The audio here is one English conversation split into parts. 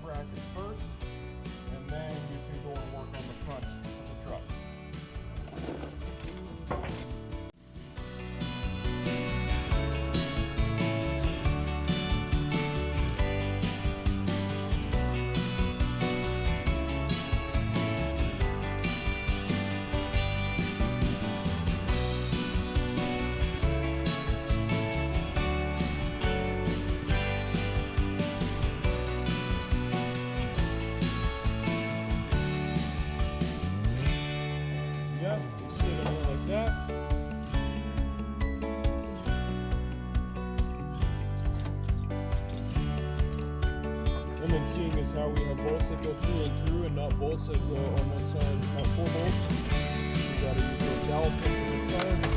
drop bracket first, and then you can go and work on the front of the truck. Yeah, just sit it over like that. And then seeing as how we have bolts that go through and through and not bolts that go on one side, not 4 bolts, we gotta use those dowel pins on the side to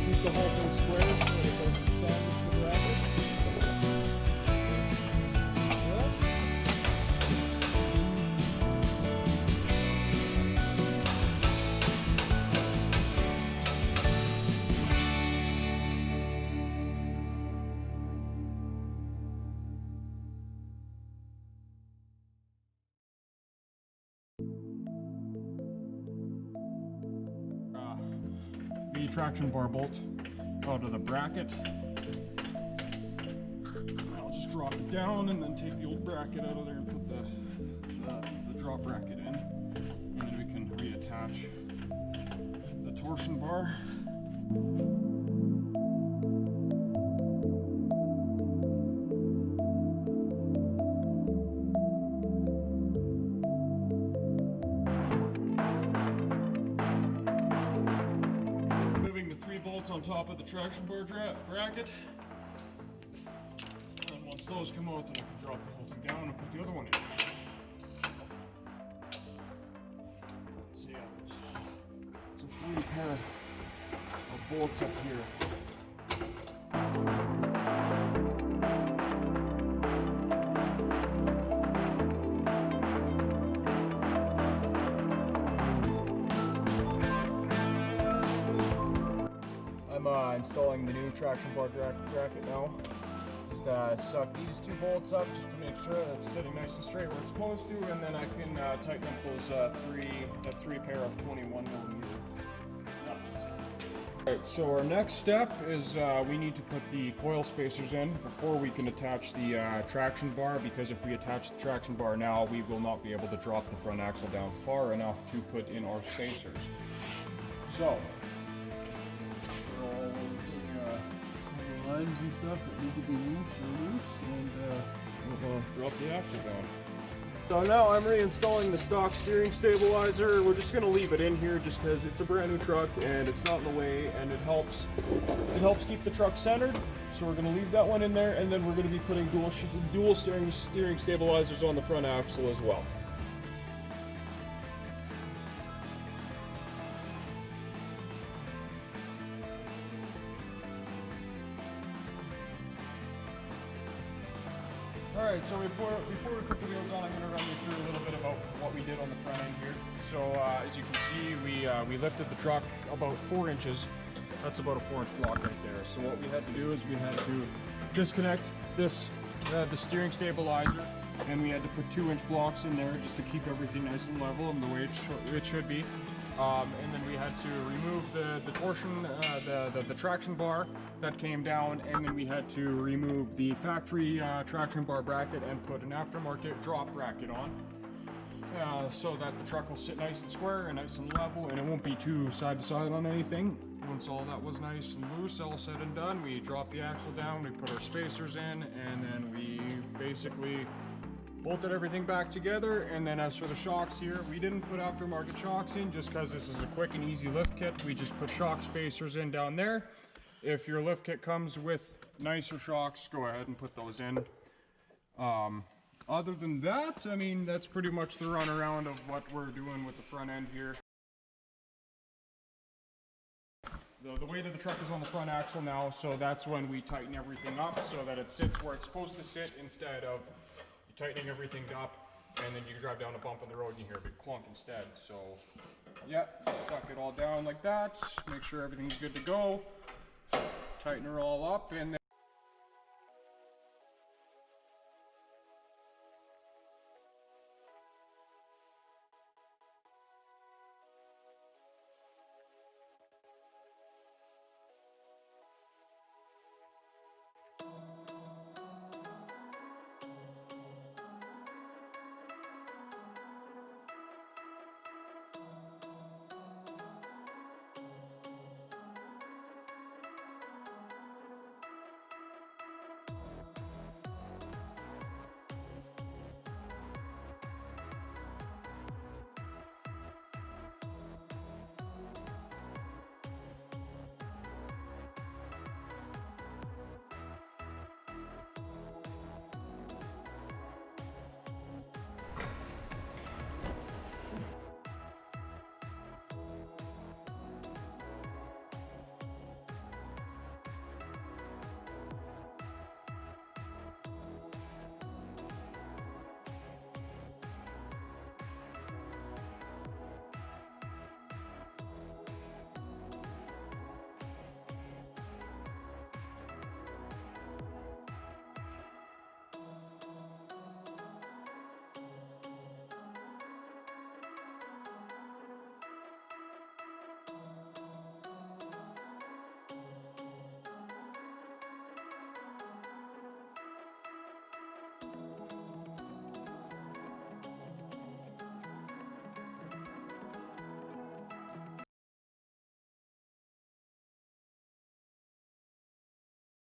keep the whole thing square so that it doesn't sandwich the bracket. The traction bar bolt out of the bracket. I'll just drop it down and then take the old bracket out of there and put the drop bracket in, and then we can reattach the torsion bar. Bolts on top of the traction bar bracket, and once those come out, then I can drop the whole thing down and put the other one in. Let's see, there's a 3 pair of bolts up here. I'm installing the new traction bar bracket now. Just suck these 2 bolts up just to make sure that it's sitting nice and straight where it's supposed to, and then I can tighten up those three pair of 21mm nuts. Alright, so our next step is we need to put the coil spacers in before we can attach the traction bar, because if we attach the traction bar now, we will not be able to drop the front axle down far enough to put in our spacers. So, lines and stuff that need to be loose, and we'll drop the axle down. So now I'm reinstalling the stock steering stabilizer. We're just going to leave it in here just because it's a brand new truck and it's not in the way, and it helps keep the truck centered. So we're going to leave that one in there, and then we're going to be putting dual steering stabilizers on the front axle as well. Alright, so before we put the wheels on, I'm going to run you through a little bit about what we did on the front end here. So as you can see, we lifted the truck about 4 inches. That's about a 4-inch block right there. So what we had to do is we had to disconnect this, the steering stabilizer, and we had to put 2-inch blocks in there just to keep everything nice and level and the way it should be. And then we had to remove the torsion, the traction bar that came down, and then we had to remove the factory traction bar bracket and put an aftermarket drop bracket on, so that the truck will sit nice and square and nice and level, and it won't be too side to side on anything. Once all that was nice and loose, all said and done, we dropped the axle down, we put our spacers in, and then we basically bolted everything back together. And then as for the shocks here, we didn't put aftermarket shocks in just because this is a quick and easy lift kit. We just put shock spacers in down there. If your lift kit comes with nicer shocks, go ahead and put those in. Other than that, I mean, that's pretty much the runaround of what we're doing with the front end here. The weight of the truck is on the front axle now, so that's when we tighten everything up so that it sits where it's supposed to sit, instead of tightening everything up and then you drive down a bump in the road and you hear a big clunk instead. So yeah, just suck it all down like that, make sure everything's good to go, tighten her all up, and then